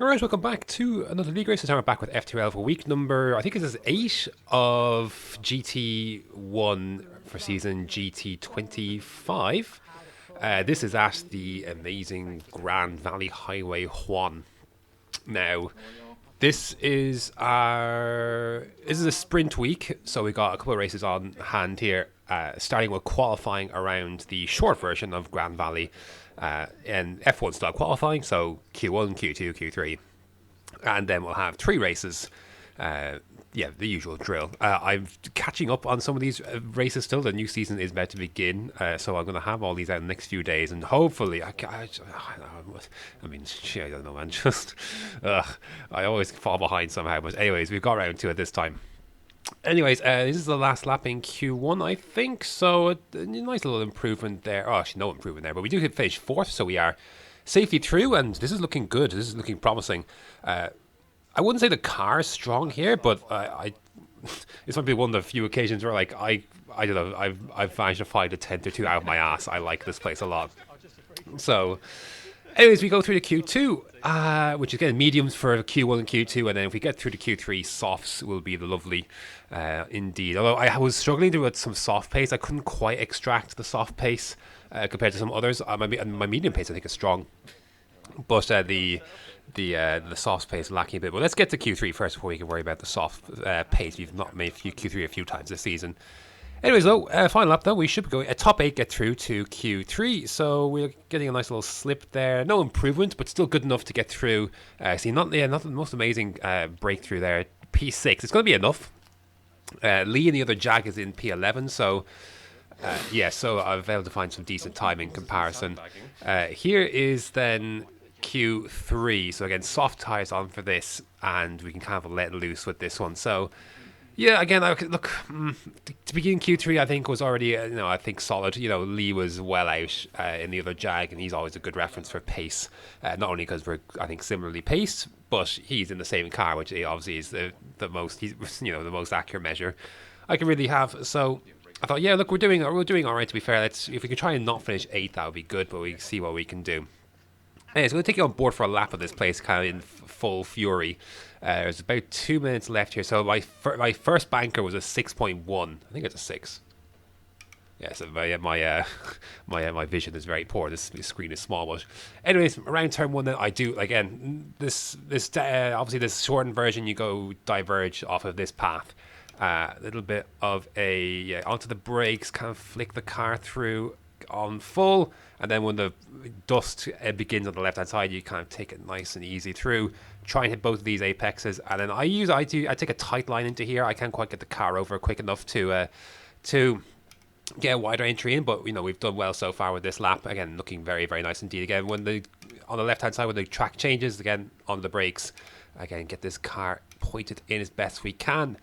Alright, welcome back to another league race. This time we're back with FTRL for week number, I think this is 8 of GT1 for season GT25. This is at the amazing Gran Valley Highway 1. Now, this is a sprint week, so we got a couple of races on hand here, starting with qualifying around the short version of Grand Valley, and F1 style qualifying, so Q1, Q2, Q3, and then we'll have 3 races. Yeah, the usual drill. I'm catching up on some of these races still. The new season is about to begin, so I'm going to have all these out in the next few days, and hopefully, I mean, shit, I don't know, man. Just, I always fall behind somehow. But anyways, we've got around to it this time. Anyways, this is the last lap in Q1, I think. So a nice little improvement there. Oh, actually, no improvement there, but we do hit finish fourth, so we are safely through, and this is looking good. This is looking promising. I wouldn't say the car is strong here, but I this might be one of the few occasions where like I don't know I've managed to find a tenth or two out of my ass. I like this place a lot. So, anyways, we go through the Q2, which is again mediums for Q1 and Q2, and then if we get through the Q3, softs will be the lovely, indeed. Although I was struggling to do some soft pace, I couldn't quite extract the soft pace compared to some others. My medium pace I think is strong, but the soft pace lacking a bit. But let's get to Q3 first before we can worry about the soft pace. We've not made Q3 a few times this season. Anyways, though, final lap though, we should be going a top 8 get through to Q3. So we're getting a nice little slip there. No improvement, but still good enough to get through. See, not the most amazing breakthrough there. P6. It's going to be enough. Lee and the other Jag is in P11, so yeah, so I've been able to find some decent time in comparison. Here is then Q3. So again, soft tires on for this, and we can kind of let loose with this one. So yeah, again, look, to begin Q3, I think was already, I think solid. Lee was well out in the other Jag, and he's always a good reference for pace. Not only because we're, I think, similarly paced, but he's in the same car, which obviously is the most, the most accurate measure I can really have. So I thought, yeah, look, we're doing all right. To be fair, if we can try and not finish 8th, that would be good. But we see what we can do. Anyway, so I'm going to take you on board for a lap of this place, kind of in full fury. There's about 2 minutes left here. So my first banker was a 6.1. I think it's a 6. Yeah, so my vision is very poor. This screen is small, but anyways, around turn 1, then I do again. This obviously this shortened version, you go diverge off of this path. A little bit of onto the brakes, kind of flick the car through on full, and then when the dust begins on the left hand side, you kind of take it nice and easy through. Try and hit both of these apexes, and then I take a tight line into here. I can't quite get the car over quick enough to get a wider entry in, but we've done well so far with this lap. Again, looking very, very nice indeed. Again, on the left hand side when the track changes, again on the brakes, again get this car pointed in as best we can.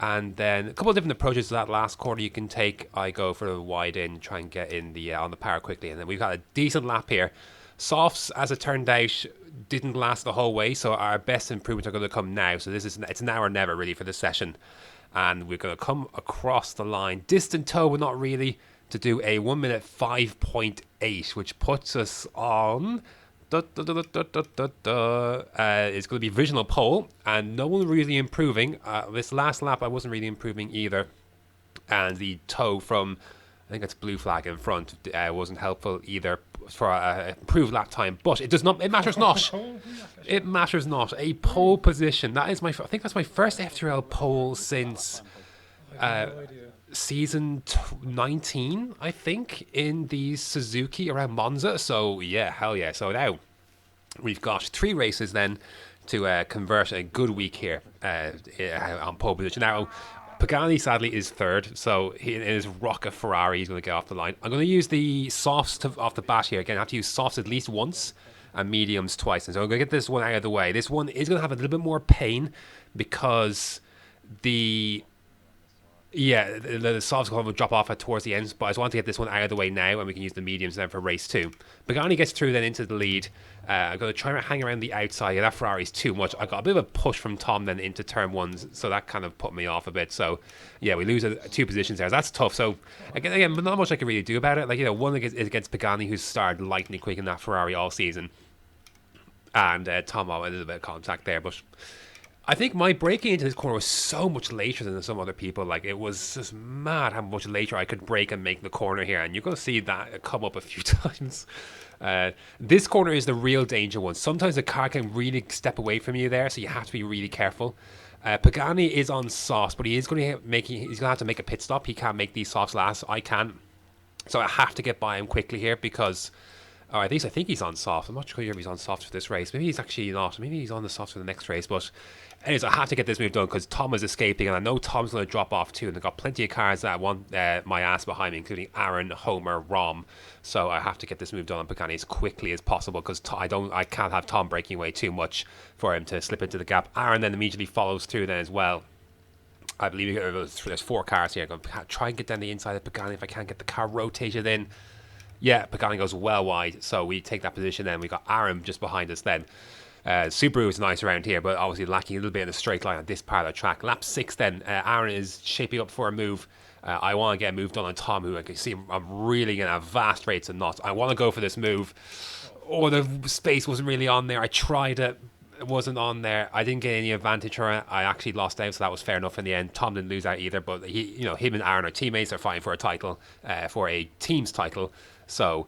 And then a couple of different approaches to that last corner you can take. I go for the wide in, try and get in on the power quickly, and then we've got a decent lap here. Softs, as it turned out, didn't last the whole way, so our best improvements are going to come now. So it's now or never really for this session, and we're going to come across the line, distant toe, but not really, to do a 1 minute 5.8, which puts us on. It's going to be provisional pole, and no one really improving. This last lap, I wasn't really improving either, and the toe from, I think it's blue flag in front, wasn't helpful either for improved lap time. But it does not. It matters not. It matters not. A pole position. I think that's my first FTRL pole since season 19, I think, in the Suzuki around Monza. So yeah, hell yeah. So now we've got 3 races then to convert a good week here on pole position. Now Pagani sadly is 3rd, so in his rocket Ferrari he's going to get off the line. I'm going to use the softs off the bat here. Again, I have to use softs at least once and mediums twice, and so I'm going to get this one out of the way. This one is going to have a little bit more pain because the softs will drop off towards the end, but I just want to get this one out of the way now, and we can use the mediums then for race 2. Pagani gets through then into the lead. I'm going to try and hang around the outside. Yeah, that Ferrari's too much. I got a bit of a push from Tom then into turn 1, so that kind of put me off a bit. So yeah, we lose 2 positions there. That's tough. So again, but not much I can really do about it. One is against Pagani, who's started lightning quick in that Ferrari all season. and Tom a little bit of contact there, but I think my breaking into this corner was so much later than some other people. Like, it was just mad how much later I could break and make the corner here, and you're going to see that come up a few times. This corner is the real danger one. Sometimes the car can really step away from you there, so you have to be really careful. Pagani is on softs, but he's going to have to make a pit stop. He can't make these softs last. I can, so I have to get by him quickly here because. Or at least I think he's on soft. I'm not sure if he's on soft for this race. Maybe he's actually not. Maybe he's on the soft for the next race. But anyways, I have to get this move done because Tom is escaping, and I know Tom's going to drop off too. And they've got plenty of cars that want my ass behind me, including Aaron, Homer, Rom. So I have to get this move done on Pagani as quickly as possible because I can't have Tom breaking away too much for him to slip into the gap. Aaron then immediately follows through then as well. I believe there's 4 cars here. I'm going to try and get down the inside of Pagani if I can get the car rotated in. Yeah, Pagani goes well wide, so we take that position then. We got Aram just behind us then. Subaru is nice around here, but obviously lacking a little bit in a straight line on this part of the track. Lap 6 then, Aaron is shaping up for a move. I want to get a move done on Tom, who I can see I'm really going to have vast rates of knots. I want to go for this move. Oh, the space wasn't really on there. I tried it. It wasn't on there. I didn't get any advantage for it. I actually lost out, so that was fair enough in the end. Tom didn't lose out either, but him and Aaron are teammates. They're fighting for a title, for a team's title. So,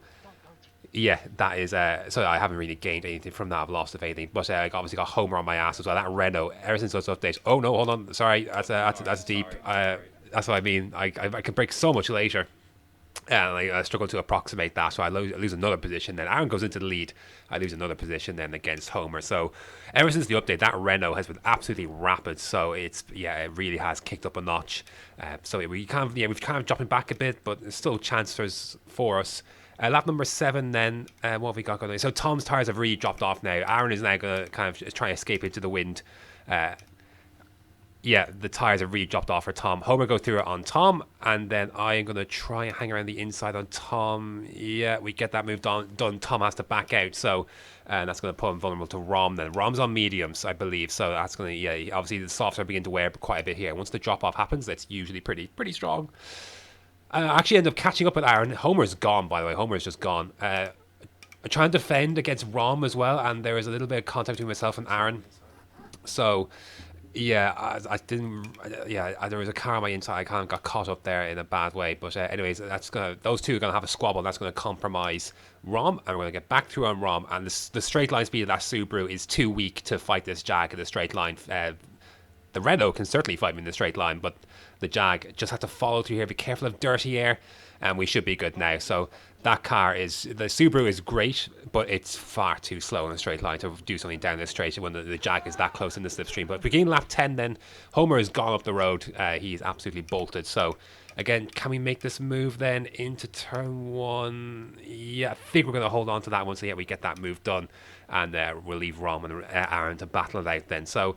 yeah, that is. So I haven't really gained anything from that. I've lost if anything. But I obviously got Homer on my ass as well. That Renault, ever since those updates. Oh no, hold on. Sorry, that's deep. That's what I mean. I can break so much later. And I struggle to approximate that, so I lose another position. Then Aaron goes into the lead. I lose another position then against Homer. So ever since the update, that Renault has been absolutely rapid. So it really has kicked up a notch. So we've kind of dropping back a bit, but there's still chances for us. Lap number 7 then, what have we got going on? So Tom's tyres have really dropped off now. Aaron is now going to kind of try and escape into the wind. Yeah, the tyres have really dropped off for Tom. Homer goes through it on Tom, and then I am going to try and hang around the inside on Tom. Yeah, we get that move done. Tom has to back out, so that's going to put him vulnerable to Rom then. Rom's on mediums, I believe, so that's going to, obviously the softs are beginning to wear quite a bit here. Once the drop-off happens, that's usually pretty strong. I actually end up catching up with Aaron. Homer's gone, by the way. Homer's just gone. I try and defend against Rom as well, and there is a little bit of contact between myself and Aaron. So... yeah, I didn't. Yeah, there was a car on my inside. I kind of got caught up there in a bad way. But anyways, those two are gonna have a squabble. That's gonna compromise Rom, and we're gonna get back through on Rom. And the straight line speed of that Subaru is too weak to fight this Jag in the straight line. The Renault can certainly fight me in the straight line, but the Jag just have to follow through here. Be careful of dirty air, and we should be good now. So the Subaru is great, but it's far too slow in a straight line to do something down this straight when the Jag is that close in the slipstream. But beginning lap 10 then, Homer has gone up the road. He's absolutely bolted. So again, can we make this move then into turn 1? Yeah, I think we're going to hold on to that one. So yeah, we get that move done, and we'll leave Rom and Aaron to battle it out then. So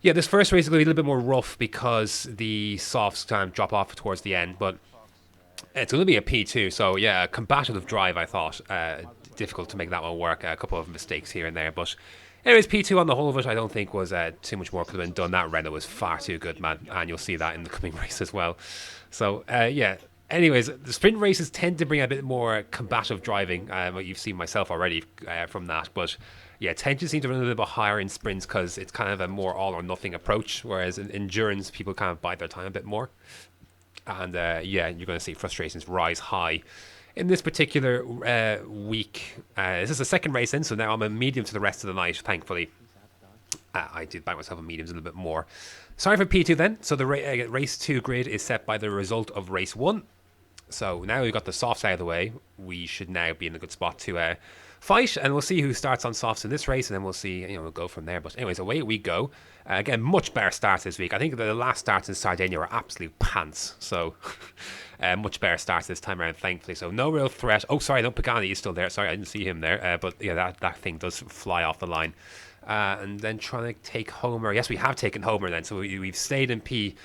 yeah, this first race is going to be a little bit more rough because the softs kind of drop off towards the end, but it's going to be a P2, so yeah, a combative drive, I thought. Difficult to make that one work. A couple of mistakes here and there, but anyways, P2 on the whole of it, I don't think was too much more could have been done. That Renault was far too good, man, and you'll see that in the coming race as well. So yeah, anyways, the sprint races tend to bring a bit more combative driving. You've seen myself already from that, but yeah, tension seems to run a little bit higher in sprints because it's kind of a more all or nothing approach, whereas in endurance, people kind of bide their time a bit more. And yeah, you're going to see frustrations rise high in this particular week. This is the second race in, so now I'm a medium to the rest of the night, thankfully. I did back myself in mediums a little bit more. Sorry for P2 then. So the race 2 grid is set by the result of race 1. So now we've got the softs out of the way, we should now be in a good spot to fight, and we'll see who starts on softs in this race, and then we'll see, we'll go from there. But anyways, away we go. Again, much better starts this week. I think the last starts in Sardinia were absolute pants, so much better starts this time around, thankfully. So no real threat. Oh, sorry, no, Pagani is still there. Sorry, I didn't see him there. But yeah, that thing does fly off the line. And then trying to take Homer. Yes, we have taken Homer then, so we've stayed in P.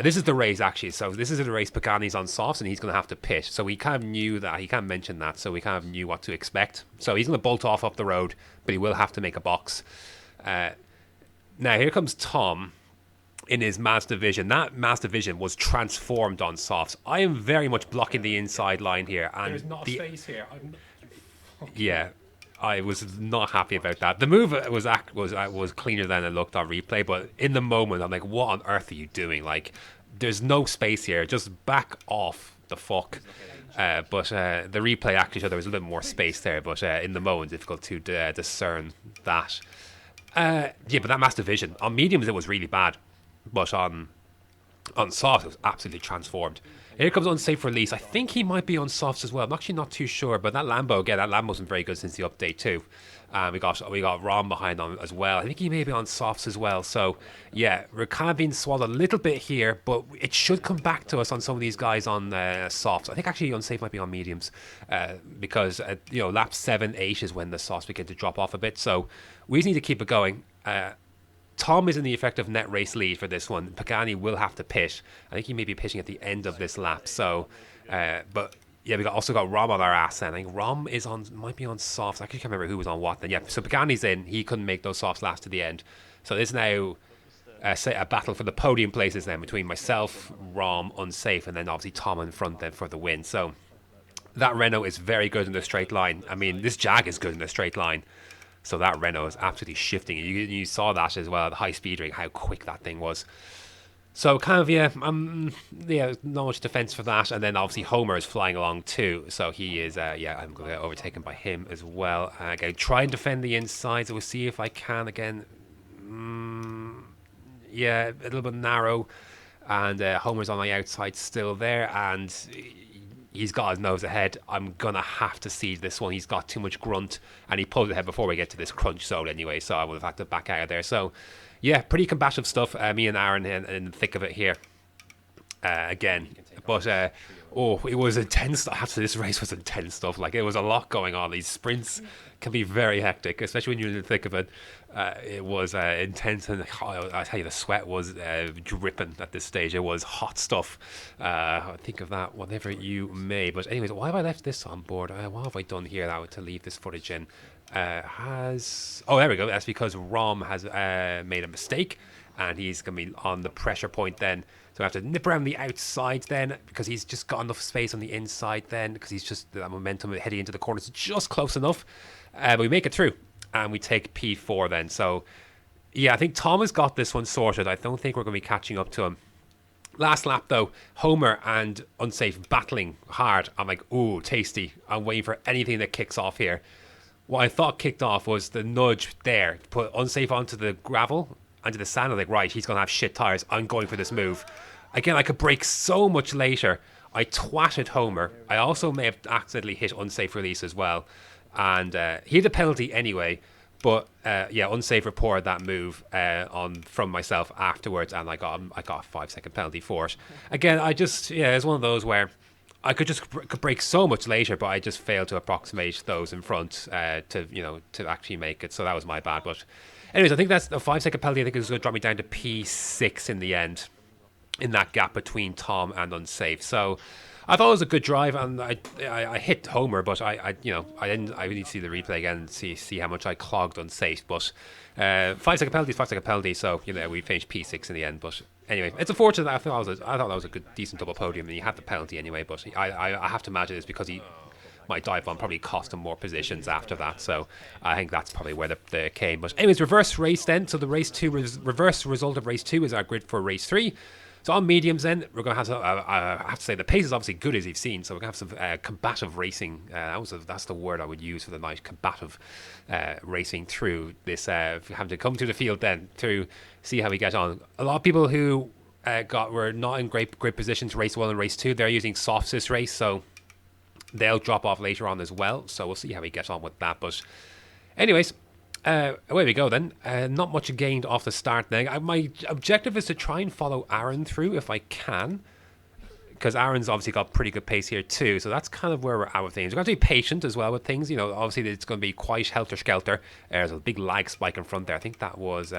This is the race, actually. So this is the race Pagani's on softs, and he's going to have to pit. So we kind of knew that. He kind of mentioned that, so we kind of knew what to expect. So he's going to bolt off up the road, but he will have to make a box. Now, here comes Tom in his Master Vision. That Master Vision was transformed on softs. I am very much blocking the inside line here. And there's not a space here. Yeah. I was not happy about that. The move was cleaner than it looked on replay, but in the moment, I'm like, what on earth are you doing? Like, there's no space here. Just back off the fuck. But the replay actually showed there was a little bit more space there, but in the moment, difficult to discern that. Yeah, but that mass division on mediums it was really bad, but on softs it was absolutely transformed. Here comes unsafe release. I think he might be on softs as well. I'm actually not too sure, but that Lambo again, that Lambo's been very good since the update too. We got Rom behind on as well. I think he may be on softs as well. So yeah, we're kind of being swallowed a little bit here, but it should come back to us on some of these guys on softs. I think actually unsafe might be on mediums because lap 7, 8 is when the softs begin to drop off a bit. So we just need to keep it going. Tom is in the effective net race lead for this one. Pagani will have to pit. I think he may be pitching at the end of this lap. So, but yeah, also got Rom on our ass. And I think Rom might be on softs. I actually can't remember who was on what then. Yeah, so Pagani's in. He couldn't make those softs last to the end. So there's now a battle for the podium places then between myself, Rom, Unsafe, and then obviously Tom in front then for the win. So that Renault is very good in the straight line. I mean, this Jag is good in the straight line. So that Renault is absolutely shifting. You saw that as well at the high speed ring, how quick that thing was. So kind of, not much defense for that. And then obviously Homer is flying along too. So he is, I'm going to get overtaken by him as well. Again, try and defend the insides. We'll see if I can again. A little bit narrow. And Homer's on the outside still there. And he's got his nose ahead. I'm going to have to see this one. He's got too much grunt, and he pulled ahead before we get to this crunch zone anyway, so I would have had to back out of there. So, yeah, pretty combative stuff. Me and Aaron in the thick of it here again. But, it was intense. After this race was intense stuff. Like, it was a lot going on. These sprints can be very hectic, especially when you're in the thick of it. It was intense, and I tell you, the sweat was dripping at this stage. It was hot stuff. Think of that whatever you may. But anyways, why have I left this on board? What have I done here now to leave this footage in? There we go. That's because Rom has made a mistake, and he's going to be on the pressure point then. So I have to nip around the outside then, because he's just got enough space on the inside then, because he's just, that momentum heading into the corners just close enough. But we make it through, and we take P4 then. So, yeah, I think Tom has got this one sorted. I don't think we're going to be catching up to him. Last lap, though, Homer and Unsafe battling hard. I'm like, ooh, tasty. I'm waiting for anything that kicks off here. What I thought kicked off was the nudge there. Put Unsafe onto the gravel, onto the sand. I'm like, right, he's going to have shit tires. I'm going for this move. Again, I could brake so much later. I twatted Homer. I also may have accidentally hit Unsafe release as well. And he had a penalty anyway. But Unsafe reported that move from myself afterwards, and I got a 5-second penalty for it. Again, it's one of those where I could brake so much later, but I just failed to approximate those in front to actually make it. So that was my bad. But anyways, I think that's a 5-second penalty. I think it was going to drop me down to P6 in the end, in that gap between Tom and Unsafe. So I thought it was a good drive, and I hit Homer, but I need to see the replay again and see how much I clogged Unsafe. But 5-second penalty is 5-second penalty, so we finished P6 in the end. But anyway, it's unfortunate. I thought that was a good, decent double podium, and he had the penalty anyway. But I have to imagine it's because my dive bomb probably cost him more positions after that. So I think that's probably where the came. But anyways, reverse race then. So the race 2 reverse result of race 2 is our grid for race 3. So on mediums then, we're going to have I have to say the pace is obviously good as you've seen. So we're going to have some combative racing. That's the word I would use for the night, combative racing through this. Have to come to the field then to see how we get on. A lot of people who were not in great positions race 1 and race 2, they're using softs this race. So they'll drop off later on as well. So we'll see how we get on with that. But anyways, away we go then. Not much gained off the start then. My objective is to try and follow Aaron through if I can, because Aaron's obviously got pretty good pace here too. So that's kind of where we're at with things. We're going to be patient as well with things. Obviously it's going to be quite helter-skelter. There's a big lag spike in front there. I think that was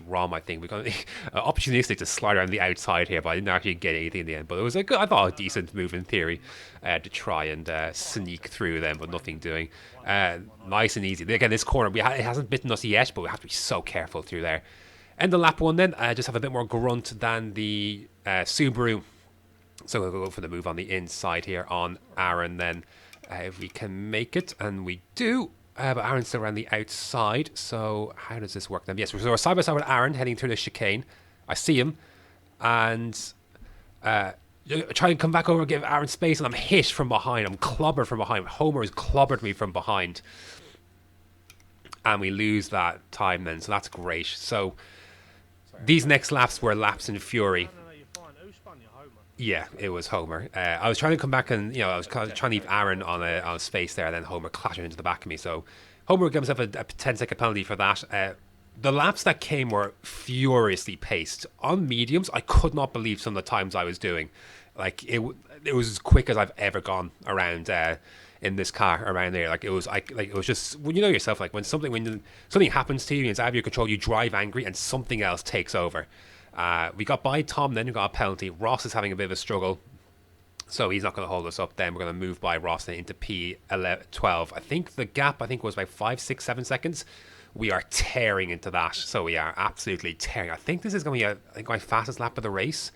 Rom, I think. We're going to be opportunistic to slide around the outside here, but I didn't actually get anything in the end. But it was I thought a decent move in theory to try and sneak through them, but nothing doing. Nice and easy. Again, this corner, it hasn't bitten us yet, but we have to be so careful through there. End of lap 1 then. Just have a bit more grunt than the Subaru. So we'll go for the move on the inside here on Aaron then. If we can make it, and we do. But Aaron's still around the outside. So how does this work then? Yes, so we're side by side with Aaron heading through the chicane. I see him, and try and come back over and give Aaron space, and I'm hit from behind. I'm clobbered from behind. Homer has clobbered me from behind, and we lose that time then. So that's great. So these next laps were laps in fury. Yeah, it was Homer. I was trying to come back and, I was trying to leave Aaron on a space there, and then Homer clattered into the back of me. So Homer gave himself a 10-second penalty for that. The laps that came were furiously paced. On mediums, I could not believe some of the times I was doing. Like, it was as quick as I've ever gone around in this car around there. Like, it was it was just, when you know yourself, like when something happens to you and it's out of your control, you drive angry and something else takes over. We got by Tom, then we got a penalty. Ross is having a bit of a struggle, so he's not going to hold us up. Then we're going to move by Ross into P12. I think the gap was about 5, 6, 7 seconds. We are tearing into that, so we are absolutely tearing. I think this is going to be my fastest lap of the race.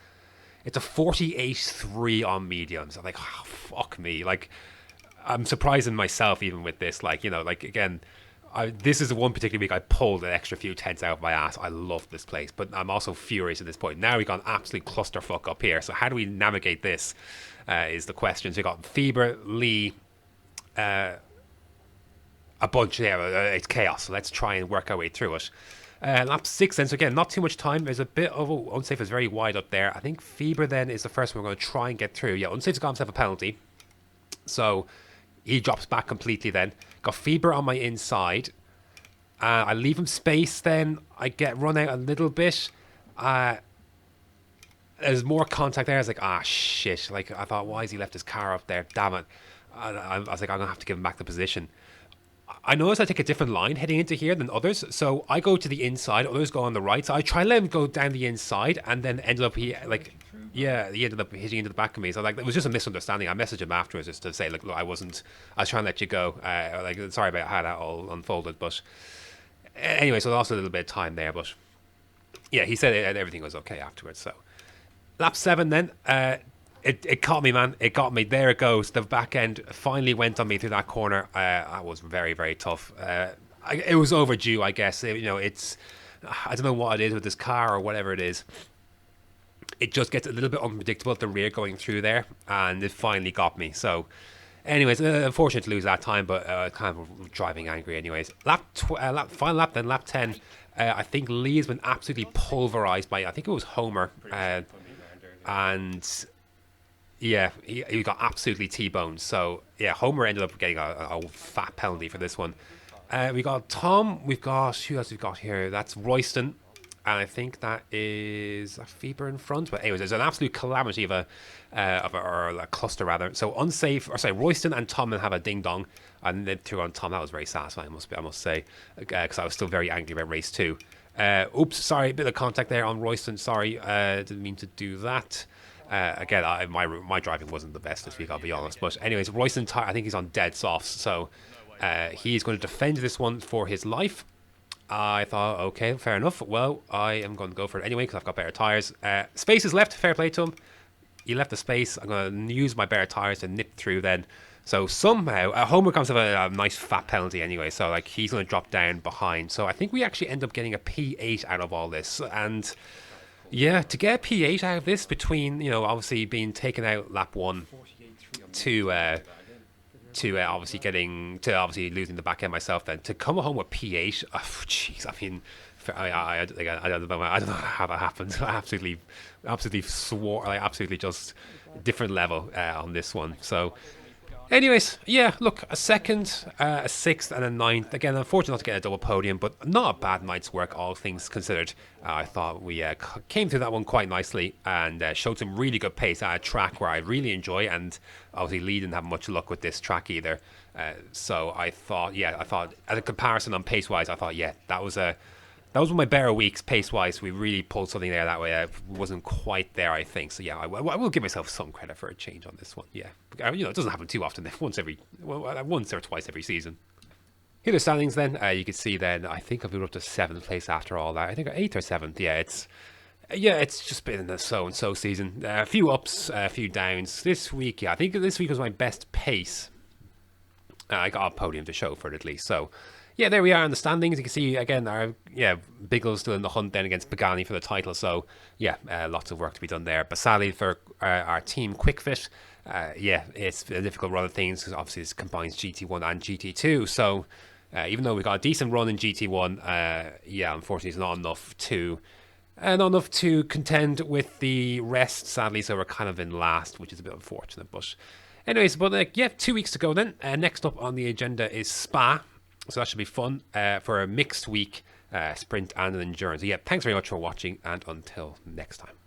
It's a 48.3 on mediums. I'm like, oh, fuck me. Like, I'm surprising myself even with this. Like, again, this is the one particular week I pulled an extra few tenths out of my ass. I love this place, but I'm also furious at this point. Now we've got an absolute clusterfuck up here. So how do we navigate this is the question. So we've got Fieber, Lee, a bunch there. It's chaos. So let's try and work our way through it. Lap 6 then. So again, not too much time. There's a bit of Unsafe is very wide up there. I think Fieber then is the first one we're going to try and get through. Yeah, Unsafe's got himself a penalty. So he drops back completely then. Got Fieber on my inside. I leave him space then. I get run out a little bit. There's more contact there. I was like, shit. Like, I thought, why has he left his car up there? Damn it. I was like, I'm going to have to give him back the position. I noticed I take a different line heading into here than others. So I go to the inside. Others go on the right. So I try and let him go down the inside, and then ended up he ended up hitting into the back of me. So it was just a misunderstanding. I messaged him afterwards just to say, look, I was trying to let you go. Sorry about how that all unfolded. But anyway, so I lost a little bit of time there. But yeah, he said everything was okay afterwards. So lap 7 then. It caught me, man. It got me. There it goes. The back end finally went on me through that corner. That was very, very tough. It was overdue, I guess. It's I don't know what it is with this car or whatever it is. It just gets a little bit unpredictable at the rear going through there, and it finally got me. So, anyways, unfortunate to lose that time, but kind of driving angry anyways. Final lap then, lap 10. I think Lee has been absolutely pulverized by, I think it was Homer. And yeah, he got absolutely T-boned. So, yeah, Homer ended up getting a fat penalty for this one. We got Tom. We've got, who else we've got here? That's Royston. And I think that is a Fieber in front. But anyways, there's an absolute calamity of a cluster rather. So Royston and Tom have a ding dong, and then through on Tom. That was very satisfying, I must say, because I was still very angry about race 2. Oops, sorry, a bit of contact there on Royston. Sorry, didn't mean to do that. Again, my driving wasn't the best this week, I'll be honest. But anyways, Royston, I think he's on dead softs, so he's going to defend this one for his life. I thought, okay, fair enough. Well, I am going to go for it anyway because I've got better tyres. Space is left. Fair play to him. He left the space. I'm going to use my better tyres to nip through then. So somehow, Homer comes with a nice fat penalty anyway. So he's going to drop down behind. So I think we actually end up getting a P8 out of all this. And yeah, to get a P8 out of this between, obviously being taken out lap 1 to obviously losing the back end myself, then to come home with P8, jeez, I mean, I don't know how that happened. I absolutely swore, absolutely just different level on this one. So, anyways, yeah, look, a 2nd, a 6th, and a 9th. Again, unfortunate not to get a double podium, but not a bad night's work, all things considered. I thought we came through that one quite nicely and showed some really good pace at a track where I really enjoy, and obviously Lee didn't have much luck with this track either. So I thought as a comparison on pace-wise, I thought, yeah, that was one of my better weeks pace-wise. We really pulled something there that way. I wasn't quite there, I think. So yeah, I will give myself some credit for a change on this one. Yeah, it doesn't happen too often. Once or twice every season. Here are the standings then. You can see then, I think I've moved up to 7th place after all that. I think 8th or 7th. Yeah, it's just been a so-and-so season. A few ups, a few downs. This week, yeah, I think this week was my best pace. I got a podium to show for it at least. So, yeah, there we are in the standings. You can see again, our Biggle's still in the hunt then against Pagani for the title. So, yeah, lots of work to be done there. Basali for our team Quickfit. It's a difficult run of things because obviously this combines GT1 and GT2. So, even though we got a decent run in GT1, unfortunately, it's not enough to contend with the rest, sadly. So we're kind of in last, which is a bit unfortunate. But anyways, 2 weeks to go then. Next up on the agenda is Spa. So that should be fun for a mixed week sprint and an endurance. So, thanks very much for watching, and until next time.